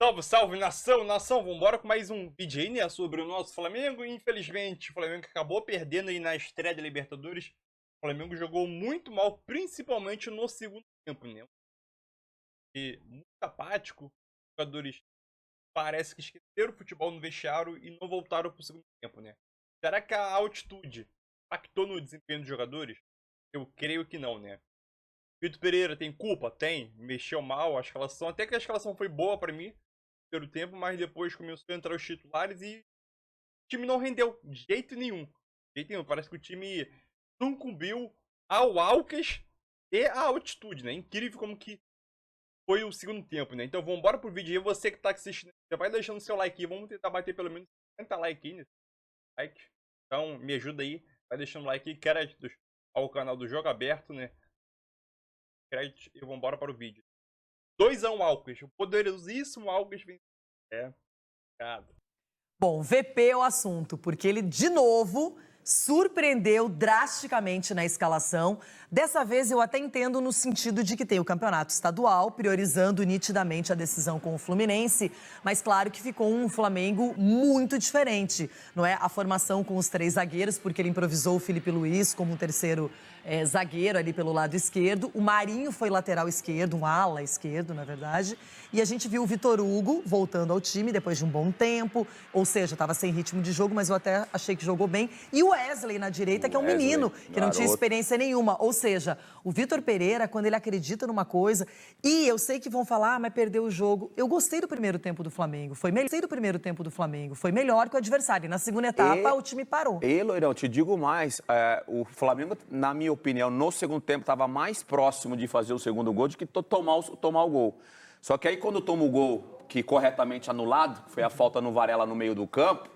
Salve, salve, nação, nação! Vambora com mais um vídeo aí, né, sobre o nosso Flamengo. Infelizmente, o Flamengo acabou perdendo aí na estreia da Libertadores. O Flamengo jogou muito mal, principalmente no segundo tempo, né? E muito apático, os jogadores parece que esqueceram o futebol no vestiário e não voltaram pro segundo tempo, né? Será que a altitude impactou no desempenho dos jogadores? Eu creio que não, né? Vitor Pereira tem culpa? Tem. Mexeu mal a escalação. Até que a escalação foi boa pra mim no primeiro tempo, mas depois começou a entrar os titulares e o time não rendeu de jeito nenhum. De jeito nenhum. Parece que o time sucumbiu ao Alcas e à altitude, né? Incrível como que foi o segundo tempo, né? Então vamos embora pro vídeo aí. Você que tá assistindo, já vai deixando seu like aí. Vamos tentar bater pelo menos 50 likes aí, né? Like. Então me ajuda aí. Vai deixando o like aí. Créditos ao canal do Jogo Aberto, né? Créditos e vamos embora para o vídeo. 2-1 Alcas. O poderosíssimo Alcas vem. É. Cara. Bom, VP é o assunto, porque ele, de novo, surpreendeu drasticamente na escalação. Dessa vez eu até entendo no sentido de que tem o campeonato estadual, priorizando nitidamente a decisão com o Fluminense, mas claro que ficou um Flamengo muito diferente, não é? A formação com os 3 zagueiros, porque ele improvisou o Felipe Luiz como um terceiro zagueiro ali pelo lado esquerdo. O Marinho foi lateral esquerdo, um ala esquerdo, na verdade. E a gente viu o Vitor Hugo voltando ao time depois de um bom tempo, ou seja, estava sem ritmo de jogo, mas eu até achei que jogou bem. E o Wesley na direita, que é um menino, que não tinha experiência nenhuma. Ou seja, o Vitor Pereira, quando ele acredita numa coisa, e eu sei que vão falar, mas perdeu o jogo. Eu gostei do primeiro tempo do Flamengo, foi melhor que o adversário. E na segunda etapa, o time parou. Loirão, te digo mais, o Flamengo, na minha opinião, no segundo tempo, estava mais próximo de fazer o segundo gol do que tomar o gol. Só que aí, quando toma o gol, que corretamente anulado, foi a falta no Varela no meio do campo,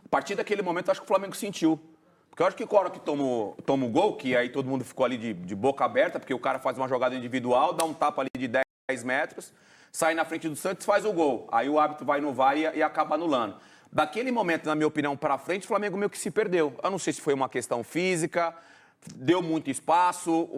a partir daquele momento, acho que o Flamengo sentiu. Porque eu acho que a hora que toma o gol, que aí todo mundo ficou ali de boca aberta, porque o cara faz uma jogada individual, dá um tapa ali de 10 metros, sai na frente do Santos e faz o gol. Aí o árbitro vai no VAR e acaba anulando. Daquele momento, na minha opinião, para frente, o Flamengo meio que se perdeu. Eu não sei se foi uma questão física, deu muito espaço,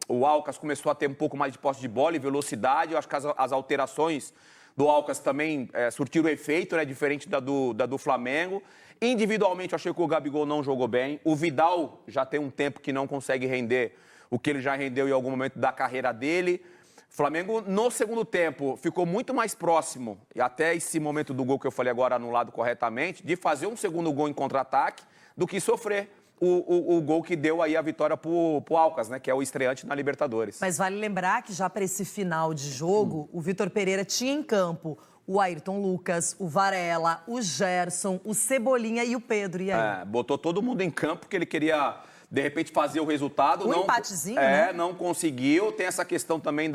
o Alcas começou a ter um pouco mais de posse de bola e velocidade. Eu acho que as alterações do Alcas também surtiram efeito, né, diferente da do Flamengo. Individualmente, eu achei que o Gabigol não jogou bem. O Vidal já tem um tempo que não consegue render o que ele já rendeu em algum momento da carreira dele. O Flamengo, no segundo tempo, ficou muito mais próximo, e até esse momento do gol que eu falei agora anulado corretamente, de fazer um segundo gol em contra-ataque do que sofrer o gol que deu aí a vitória pro Alcas, né? Que é o estreante na Libertadores. Mas vale lembrar que já para esse final de jogo, o Vitor Pereira tinha em campo o Ayrton Lucas, o Varela, o Gerson, o Cebolinha e o Pedro. E aí? Botou todo mundo em campo porque ele queria, de repente, fazer o resultado. Um empatezinho, né? Não conseguiu. Tem essa questão também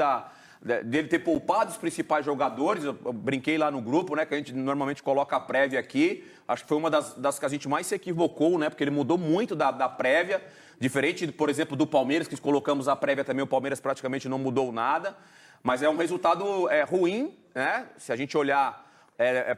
dele ter poupado os principais jogadores. Eu brinquei lá no grupo, né? Que a gente normalmente coloca a prévia aqui. Acho que foi uma das que a gente mais se equivocou, né? Porque ele mudou muito da prévia. Diferente, por exemplo, do Palmeiras, que colocamos a prévia também, o Palmeiras praticamente não mudou nada. Mas é um resultado ruim, né? Se a gente olhar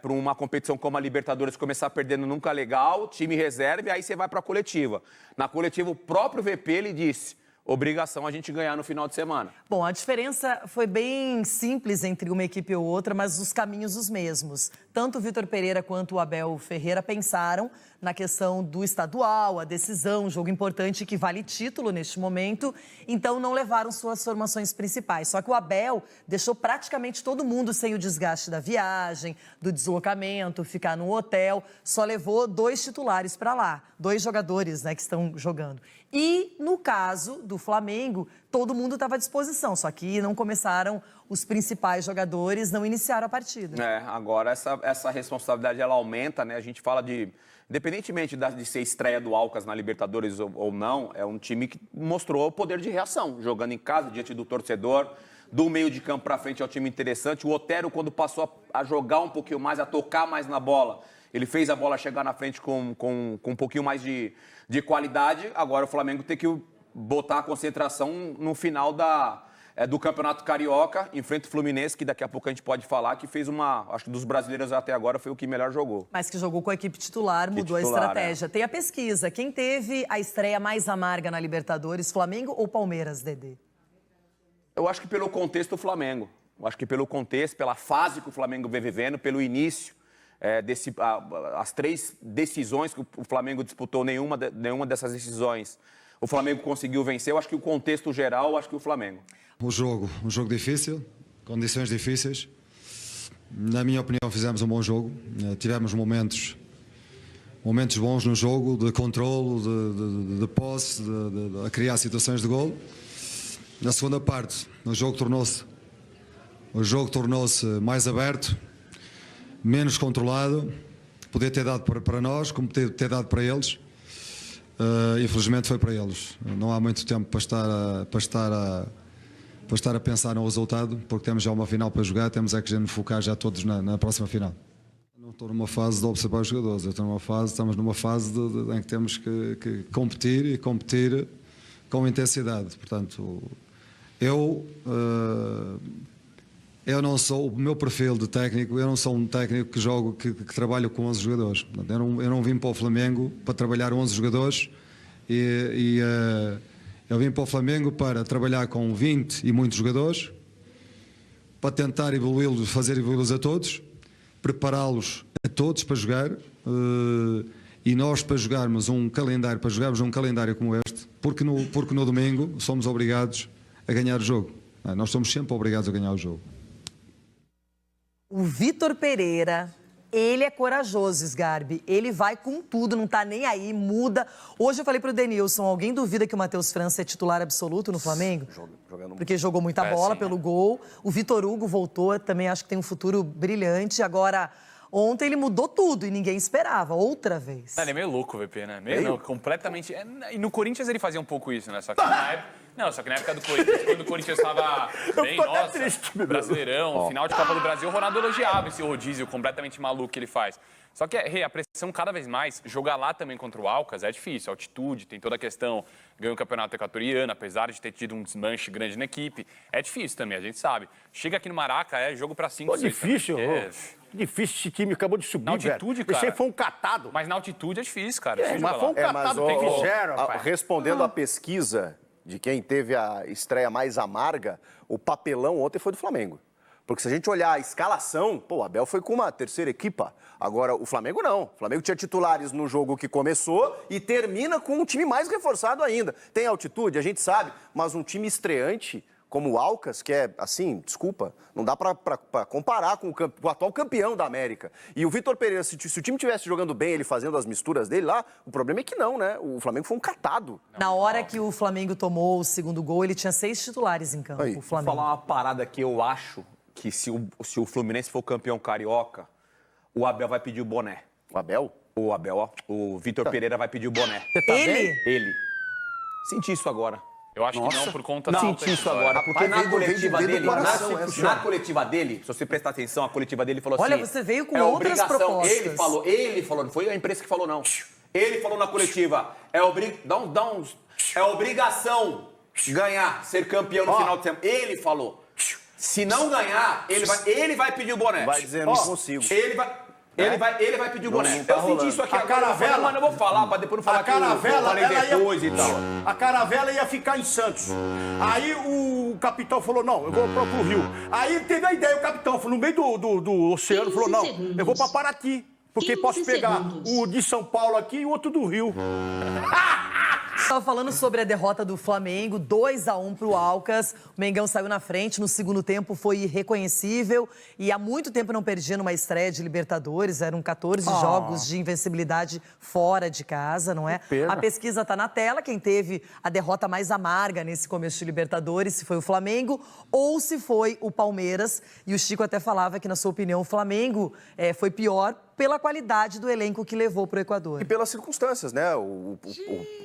para uma competição como a Libertadores, começar perdendo nunca é legal, time reserva, e aí você vai para a coletiva. Na coletiva, o próprio VP, ele disse: obrigação a gente ganhar no final de semana. Bom, a diferença foi bem simples entre uma equipe e outra, mas os caminhos os mesmos. Tanto o Vitor Pereira quanto o Abel Ferreira pensaram na questão do estadual, a decisão, um jogo importante que vale título neste momento, então não levaram suas formações principais. Só que o Abel deixou praticamente todo mundo sem o desgaste da viagem, do deslocamento, ficar no hotel, só levou 2 titulares para lá, 2 jogadores, né, que estão jogando. E no caso do Flamengo, todo mundo estava à disposição, só que não começaram os principais jogadores, não iniciaram a partida. Agora essa responsabilidade ela aumenta, né? A gente fala independentemente de ser estreia do Alcas na Libertadores ou não, é um time que mostrou poder de reação, jogando em casa, diante do torcedor. Do meio de campo para frente é um time interessante. O Otero, quando passou a jogar um pouquinho mais, a tocar mais na bola, ele fez a bola chegar na frente com um pouquinho mais de qualidade. Agora o Flamengo tem que botar a concentração no final do Campeonato Carioca, enfrenta o Fluminense, que daqui a pouco a gente pode falar, que fez acho que dos brasileiros até agora foi o que melhor jogou. Mas que jogou com a equipe titular, mudou a estratégia. Tem a pesquisa. Quem teve a estreia mais amarga na Libertadores, Flamengo ou Palmeiras, Dedê? Eu acho que pelo contexto, o Flamengo. Eu acho que pelo contexto, pela fase que o Flamengo vem vivendo, pelo início, as 3 decisões que o Flamengo disputou, nenhuma dessas decisões o Flamengo conseguiu vencer. Eu acho que o contexto geral, eu acho que o Flamengo. Um jogo difícil, condições difíceis. Na minha opinião, fizemos um bom jogo. Tivemos momentos bons no jogo, de controlo, de posse, de criar situações de golo. Na segunda parte, o jogo tornou-se mais aberto, menos controlado. Podia ter dado para nós, como ter dado para eles. Infelizmente foi para eles. Não há muito tempo para estar a pensar no resultado, porque temos já uma final para jogar, temos que nos focar já todos na próxima final. Não estou numa fase de observar os jogadores, estamos numa fase em que temos que competir e competir com intensidade. Portanto, eu não sou, o meu perfil de técnico, eu não sou um técnico que trabalho com 11 jogadores. Portanto, eu não vim para o Flamengo para trabalhar 11 jogadores eu vim para o Flamengo para trabalhar com 20 e muitos jogadores, para tentar evoluí-los, fazer evoluí-los a todos, prepará-los a todos para jogar, e nós para jogarmos um calendário como este, porque no domingo somos obrigados a ganhar o jogo. Nós somos sempre obrigados a ganhar o jogo. O Vitor Pereira, ele é corajoso, Sgarbi. Ele vai com tudo, não tá nem aí, muda. Hoje eu falei pro Denilson, alguém duvida que o Matheus França é titular absoluto no Flamengo? Porque jogou muita bola pelo gol. O Vitor Hugo voltou, também acho que tem um futuro brilhante. Agora, ontem ele mudou tudo e ninguém esperava, outra vez. Ele é meio louco, o VP, né? Não, completamente... E no Corinthians ele fazia um pouco isso, né? Só que na época do Corinthians, quando o Corinthians estava bem, Brasileirão, final de Copa do Brasil, o Ronaldo elogiava esse rodízio completamente maluco que ele faz. Só que, a pressão cada vez mais, jogar lá também contra o Alcas é difícil, altitude, tem toda a questão, ganhou o campeonato equatoriano, apesar de ter tido um desmanche grande na equipe, é difícil também, a gente sabe. Chega aqui no Maraca, é jogo pra 5, 6. Difícil, difícil esse time, acabou de subir, na altitude, velho. cara. Esse foi um catado. Mas na altitude é difícil, cara. Mas foi um catado que fizeram, respondendo à pesquisa de quem teve a estreia mais amarga, o papelão ontem foi do Flamengo. Porque se a gente olhar a escalação, o Abel foi com uma terceira equipa. Agora, o Flamengo não. O Flamengo tinha titulares no jogo que começou e termina com um time mais reforçado ainda. Tem altitude, a gente sabe, mas um time estreante como o Alcas, que é, assim, desculpa, não dá para comparar com o atual campeão da América. E o Vitor Pereira, se o time estivesse jogando bem, ele fazendo as misturas dele lá, o problema é que não, né? O Flamengo foi um catado. Na hora que o Flamengo tomou o segundo gol, ele tinha 6 titulares em campo, o Flamengo. Vou falar uma parada que eu acho que se o Fluminense for campeão carioca, o Abel vai pedir o boné. O Abel? O Abel, ó. O Vitor Pereira vai pedir o boné. Ele. Senti isso agora. Eu acho que não, por conta da senti isso agora, porque na coletiva dele, se você prestar atenção, a coletiva dele falou assim... Olha, você veio com outras propostas. Ele falou, não foi a imprensa que falou, não. Ele falou na coletiva, é obrigação ganhar, ser campeão no final de semana. Ele falou. Se não ganhar, ele vai pedir o boné. Vai dizer, não consigo. Ele vai pedir o boné. Tá eu senti isso aqui agora, mas não vou falar, para depois não falar que eu falei depois e tal. A Caravela ia ficar em Santos. Aí o capitão falou, não, eu vou pro Rio. Aí ele teve a ideia, o capitão falou, no meio do oceano, falou, não, eu vou pra Paraty. Porque posso pegar o de São Paulo aqui e o outro do Rio. Estava falando sobre a derrota do Flamengo, 2-1 para o Alcas. O Mengão saiu na frente, no segundo tempo foi irreconhecível e há muito tempo não perdia numa estreia de Libertadores. Eram 14 jogos de invencibilidade fora de casa, não é? A pesquisa está na tela. Quem teve a derrota mais amarga nesse começo de Libertadores, se foi o Flamengo ou se foi o Palmeiras. E o Chico até falava que, na sua opinião, o Flamengo foi pior pela qualidade do elenco que levou para o Equador. E pelas circunstâncias, né? O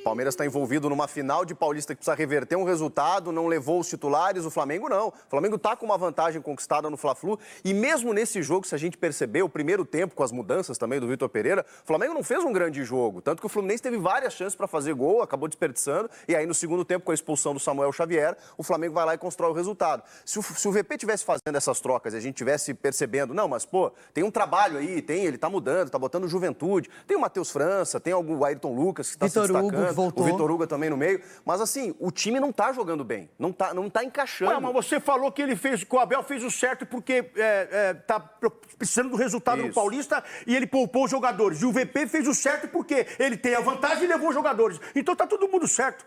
Palmeiras está envolvido numa final de Paulista que precisa reverter um resultado, não levou os titulares, o Flamengo não. O Flamengo está com uma vantagem conquistada no Fla-Flu e mesmo nesse jogo, se a gente perceber, o primeiro tempo com as mudanças também do Vitor Pereira, o Flamengo não fez um grande jogo, tanto que o Fluminense teve várias chances para fazer gol, acabou desperdiçando e aí no segundo tempo, com a expulsão do Samuel Xavier, o Flamengo vai lá e constrói o resultado. Se o VP tivesse fazendo essas trocas e a gente tivesse percebendo, não, mas pô, tem um trabalho aí, ele tá mudando, tá botando juventude. Tem o Matheus França, tem o Ayrton Lucas que está se destacando. Hugo voltou. O Toruga também no meio. Mas assim, o time não tá jogando bem. Não tá encaixando. Ué, mas você falou que que o Abel fez o certo porque tá precisando do resultado do Paulista e ele poupou os jogadores. E o VP fez o certo porque ele tem a vantagem e levou os jogadores. Então tá todo mundo certo.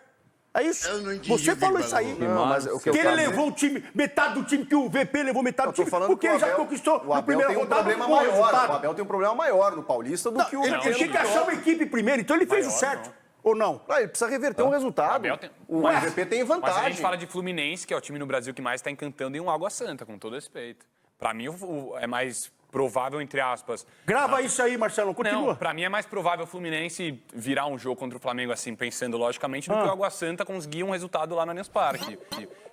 É isso. Eu não entendi, Você falou Big isso aí. Não, mas o que Que eu ele falei- levou o time, metade do time, que o VP levou metade do Eu tô time, falando porque que o ele já Abel- conquistou o na Abel primeira tem um rodada problema com bom maior. resultado. O Abel tem um problema maior no Paulista do que o Ele tinha que achar uma equipe primeiro, então ele fez o certo. Ou não? Ah, ele precisa reverter um resultado. Abel tem- O Mas- VP tem Mas vantagem. a gente fala de Fluminense, que é o time no Brasil que mais está encantando em um Água Santa, com todo respeito. Pra mim, é mais provável, entre aspas... Grava isso aí, Marcelo, continua. Não, pra mim é mais provável o Fluminense virar um jogo contra o Flamengo, assim, pensando logicamente, do que o Água Santa conseguir um resultado lá no Allianz Parque.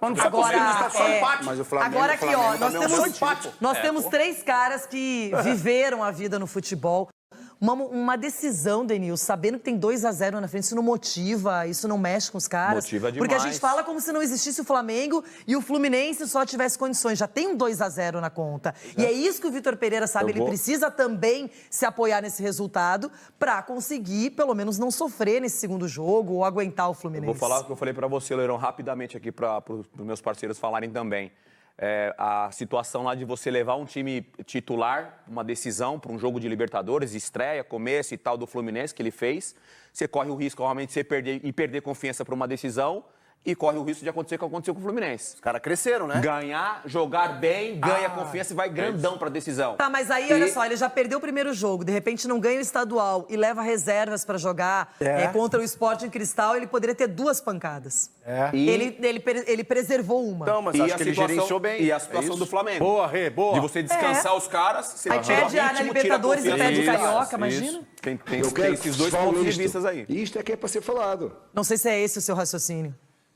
Mas não Agora, tá só empate. Mas o Flamengo, agora aqui, ó, nós também é um temos, empate. nós temos 3 caras que viveram a vida no futebol. Uma decisão, Denilson, sabendo que tem 2-0 na frente, isso não motiva, isso não mexe com os caras. Motiva Porque a demais. gente fala como se não existisse o Flamengo e o Fluminense só tivesse condições. Já tem um 2-0 na conta. E é isso que o Vitor Pereira sabe. Ele precisa também se apoiar nesse resultado para conseguir, pelo menos, não sofrer nesse segundo jogo ou aguentar o Fluminense. Vou falar o que eu falei para você, Leirão, rapidamente aqui para os meus parceiros falarem também. A situação lá de você levar um time titular, uma decisão para um jogo de Libertadores, estreia, começo e tal do Fluminense que ele fez, você corre o risco, realmente, de você perder confiança para uma decisão e corre o risco de acontecer o que aconteceu com o Fluminense. Os caras cresceram, né? Ganhar, jogar bem, ganha confiança e vai grandão para a decisão. Tá, mas aí, olha só, ele já perdeu o primeiro jogo, de repente não ganha o estadual e leva reservas pra jogar contra o Sporting Cristal, ele poderia ter 2 pancadas. Ele preservou uma. Então, mas E acho a que ele situação- gerenciou bem. E a É situação isso? do Flamengo. Boa, Rê, boa. De você descansar os caras, você Aí tira perde o na ritmo, tira Libertadores e confiança perde o dos caras. Carioca, imagina? Isso. Tem Eu quero esses dois só pontos de isto. vista aí. Isto é que é para ser falado. Não sei se é esse o seu raciocínio.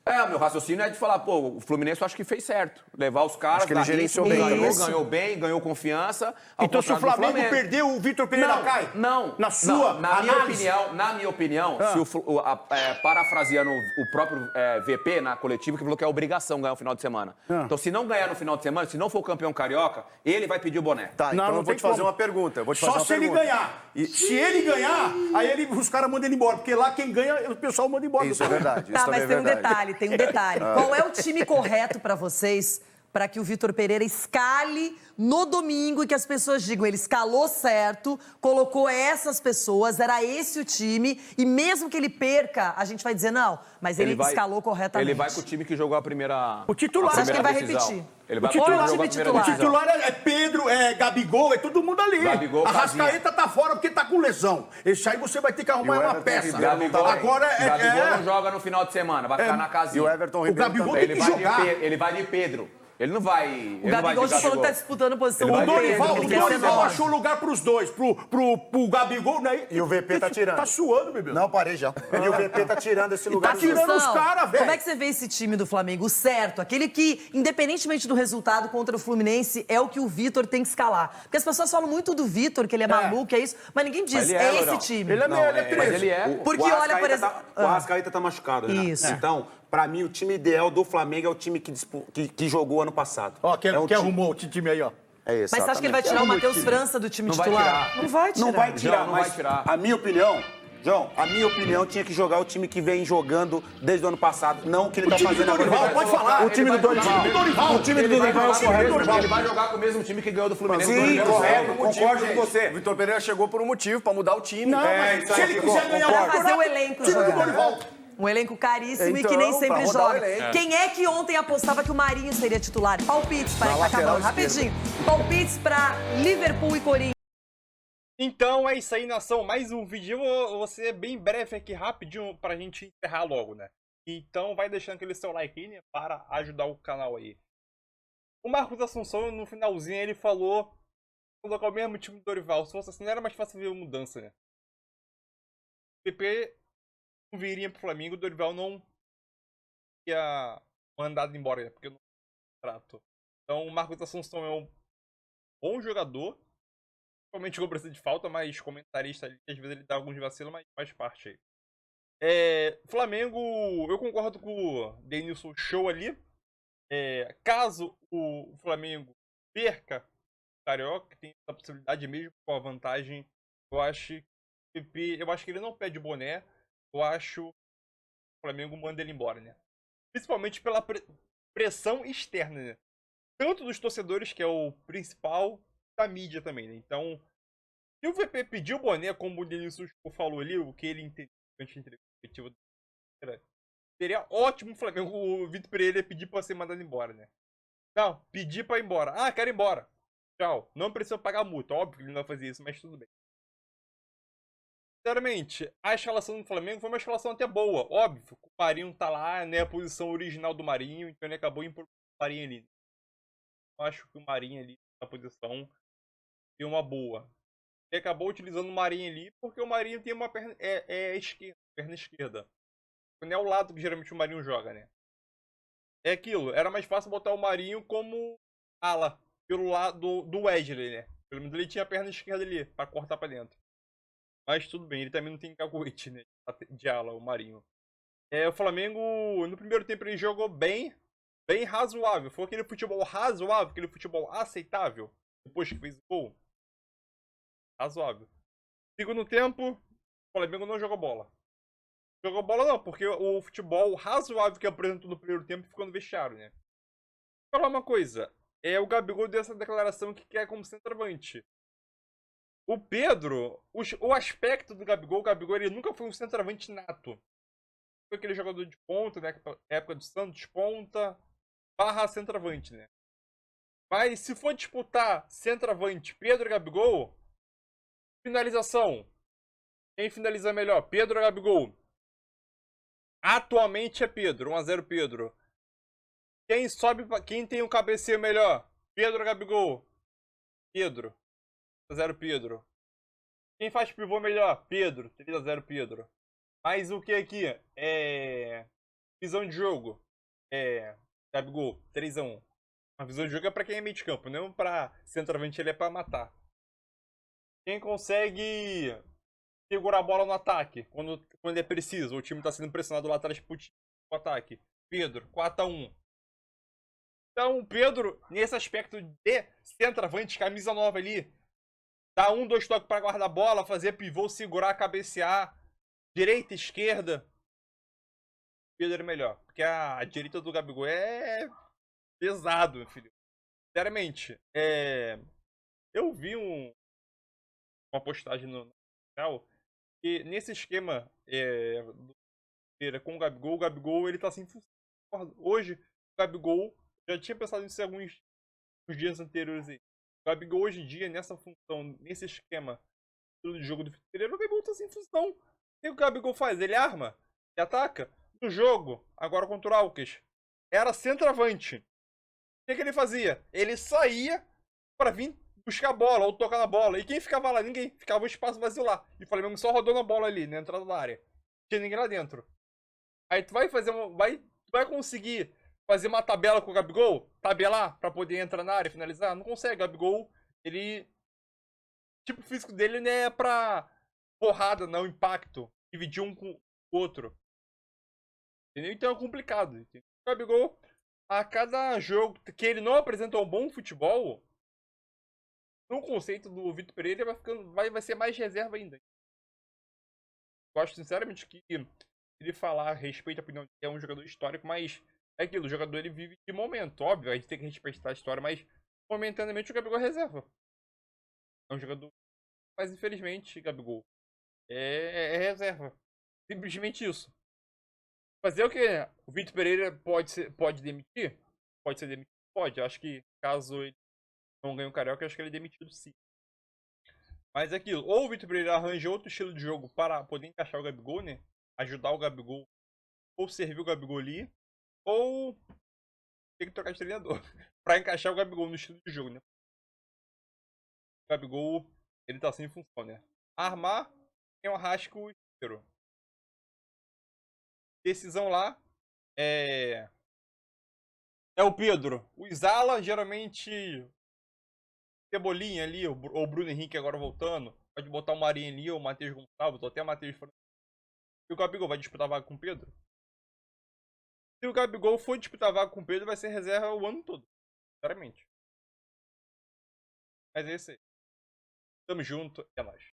O meu raciocínio é de falar, pô, o Fluminense eu acho que fez certo. Levar os caras, Acho que ele dar gerenciou ritmo, bem. ganhou confiança. Ao Então, se o contrário do Flamengo perdeu, o Vitor Pereira cai? Não. Na sua Na análise? minha opinião, se parafraseando o próprio VP na coletiva, que falou que é obrigação ganhar o final de semana. Então, se não ganhar no final de semana, se não for o campeão carioca, ele vai pedir o boné. Tá, então Não, não eu vou tem te fazer como. uma pergunta. Só se ele ganhar. Se ele ganhar, aí os caras mandam ele embora. Porque lá quem ganha, o pessoal manda embora. Isso é verdade. Tá, isso mas também tem é um verdade. detalhe. Qual é o time correto pra vocês para que o Vitor Pereira escale no domingo e que as pessoas digam, ele escalou certo, colocou essas pessoas, era esse o time, e mesmo que ele perca, a gente vai dizer, não, mas ele escalou corretamente. Ele vai com o time que jogou a primeira. O titular. a Você acha que ele vai primeira decisão. repetir? Ele vai O com o time titular- que jogou a time primeira O decisão. titular é Pedro, é Gabigol, é todo mundo ali. Gabigol, a Rascaeta tá fora porque tá com lesão. Esse aí você vai ter que arrumar E o uma Everton peça. Ribeiro não tá bem. Agora Gabigol não joga no final de semana, vai ficar na E casinha. o Everton O Ribeiro Gabigol também. tem que jogar. Ele vai de Pedro. Ele não vai. O Gabigol já falou que tá disputando posição Ele com O vai o Pedro. Dorival, que o quer ser Dorival nove. achou lugar pros dois. Pro Gabigol, né? E o VP tá tirando. Tá suando, bebê. Não, parei já. E o VP tá tirando esse lugar. tá tirando os Sansão, caras, velho. Como é que você vê esse time do Flamengo? O certo, aquele que, independentemente do resultado contra o Fluminense, é o que o Vitor tem que escalar. Porque as pessoas falam muito do Vitor, que ele é maluco, é isso, mas ninguém diz, ele é, é esse Leonardo. time. Ele é Não, meio, ele é mas 13. ele é. Porque olha, por exemplo... O Arrascaeta tá machucado, né? Isso. Então, pra mim, o time ideal do Flamengo é o time que jogou ano passado. Ó, quem é um time- arrumou o time aí, ó. É Mas você acha que ele vai tirar o Matheus França do time Não vai titular? tirar. Não vai tirar. Não vai tirar, João, não mas vai tirar. a minha opinião... João, a minha opinião tinha que jogar o time que vem jogando desde o ano passado, não o que ele tá time do fazendo agora. Dorival, pode falar. O time do Dorival. O time do Dorival é o correto. Ele vai jogar com o mesmo time que ganhou do Fluminense. Sim, no correto, jogo. concordo com você. O Vitor Pereira chegou por um motivo, pra mudar o time. Não, mas isso se aí, ele quiser ganhar Pra o fazer o elenco time do jogar. Dorival. Um elenco caríssimo e Então, que nem pra sempre rodar o joga. elenco. Quem é que ontem apostava que o Marinho seria titular? Palpites, para que tá lateral acabando. Rapidinho. Palpites pra Liverpool e Corinthians. Então é isso aí, nação. Mais um vídeo. Eu vou ser bem breve aqui, rapidinho, pra gente encerrar logo, né? Então vai deixando aquele seu like aí, né, para ajudar o canal aí. O Marcos Assunção, no finalzinho, ele falou colocar o mesmo time do Dorival. Se fosse assim, não era mais fácil ver a mudança, né? O PP não viria pro Flamengo, o Dorival não ia mandado embora, né? Porque não trato. Então o Marcos Assunção é um bom jogador. Realmente eu preciso de falta, mas comentarista ali, às vezes ele dá alguns vacilos, mas faz parte aí. Flamengo, eu concordo com o Denilson Show ali. Caso o Flamengo perca o Carioca, tem essa possibilidade mesmo com a vantagem, eu acho que ele não pede boné. Eu acho Flamengo manda ele embora, né? Principalmente pela pressão externa, né? Tanto dos torcedores, que é o principal, da mídia também, né? Então, se o VP pediu o boné, como o Denilson falou ali, o que ele entendeu antes da entrevista, seria ótimo o Flamengo, o Vitor Pereira pedir pra ser mandado embora, né? Não, pedir pra ir embora. Ah, quero ir embora. Tchau. Não precisa pagar multa. Óbvio que ele não vai fazer isso, mas tudo bem. Sinceramente, a escalação do Flamengo foi uma escalação até boa. Óbvio, o Marinho tá lá, né? A posição original do Marinho, então ele acabou indo pro Marinho ali. Eu acho que o Marinho ali, na posição, tem uma boa. Ele acabou utilizando o Marinho ali, porque o Marinho tem uma perna, esquerda, perna esquerda. Não é o lado que geralmente o Marinho joga, né? É aquilo, era mais fácil botar o Marinho como ala, pelo lado do Wesley, né? Pelo menos ele tinha a perna esquerda ali, pra cortar pra dentro. Mas tudo bem, ele também não tem cacuete, né? De ala, o Marinho. O Flamengo, no primeiro tempo, ele jogou bem razoável. Foi aquele futebol razoável, aquele futebol aceitável. Depois que fez o gol. Razoável. Segundo tempo, o Flamengo não jogou bola. Jogou bola não, porque o futebol razoável que apresentou no primeiro tempo ficou no vestiário, né? Vou falar uma coisa. O Gabigol deu essa declaração que quer como centroavante. O Pedro, o aspecto do Gabigol, o Gabigol ele nunca foi um centroavante nato. Foi aquele jogador de ponta, né? Época do Santos, ponta, barra centroavante, né? Mas se for disputar centroavante, Pedro e Gabigol, finalização. Quem finaliza melhor? Pedro ou Gabigol? Atualmente é Pedro, 1-0 Pedro. Quem tem um cabeceio melhor? Pedro ou Gabigol? Pedro. 1-0 Pedro. Quem faz pivô melhor? Pedro. 3-0 Pedro. Mas o que aqui? Visão de jogo. Gabigol. 3-1. A visão de jogo é pra quem é meio de campo, não pra centroavante, ele é pra matar. Quem consegue segurar a bola no ataque quando é preciso, o time tá sendo pressionado lá atrás pro ataque. Pedro, 4-1. Então, o Pedro, nesse aspecto de centroavante, camisa nova ali, dá 2 toques pra guardar a bola, fazer pivô, segurar, cabecear, direita, esquerda. Pedro é melhor, porque a direita do Gabigol é pesado, meu filho. Sinceramente, eu vi uma postagem no canal que nesse esquema com o Gabigol ele tá sem função. Hoje, o Gabigol, já tinha pensado nisso alguns dias anteriores aí. O Gabigol hoje em dia, nessa função, nesse esquema de jogo do Pereira, o Gabigol tá sem função. O que o Gabigol faz? Ele arma e ataca. No jogo, agora contra o Alques, era centroavante. O que ele fazia? Ele saía pra vir buscar a bola ou tocar na bola. E quem ficava lá? Ninguém. Ficava um espaço vazio lá. E o Flamengo só rodando a bola ali, na entrada da área. Não tinha ninguém lá dentro. Aí tu vai fazer tu vai conseguir fazer uma tabela com o Gabigol? Tabelar pra poder entrar na área e finalizar? Não consegue. O Gabigol, ele... O tipo físico dele não é pra porrada, não, impacto. Dividir um com o outro. Entendeu? Então é complicado. Entendeu? O Gabigol, a cada jogo que ele não apresenta um bom futebol, no conceito do Vitor Pereira, vai ser mais reserva ainda. Eu acho sinceramente que ele falar a respeito à opinião dele é um jogador histórico, mas é aquilo, o jogador ele vive de momento. Óbvio, a gente tem que respeitar a história, mas momentaneamente o Gabigol é reserva. É um jogador, mas infelizmente, Gabigol é reserva. Simplesmente isso. Fazer o que? O Vitor Pereira pode demitir? Pode ser demitido? Pode. Acho que caso ele não ganhe o Carioca, acho que ele é demitido sim. Mas é aquilo. Ou o Vitor Pereira arranja outro estilo de jogo para poder encaixar o Gabigol, né? Ajudar o Gabigol. Ou servir o Gabigol ali. Ou tem que trocar de treinador. Para encaixar o Gabigol no estilo de jogo, né? O Gabigol, ele tá sem função, né? Armar é um rasco inteiro. Decisão lá é o Pedro. O Zala, geralmente, Cebolinha ali, ou o Bruno Henrique agora voltando. Pode botar o Marinho ali, ou o Matheus Gonçalves, ou até o Matheus Francisco. E o Gabigol vai disputar a vaga com o Pedro? Se o Gabigol for disputar a vaga com o Pedro, vai ser reserva o ano todo. Sinceramente. Mas é isso aí. Tamo junto, é nóis.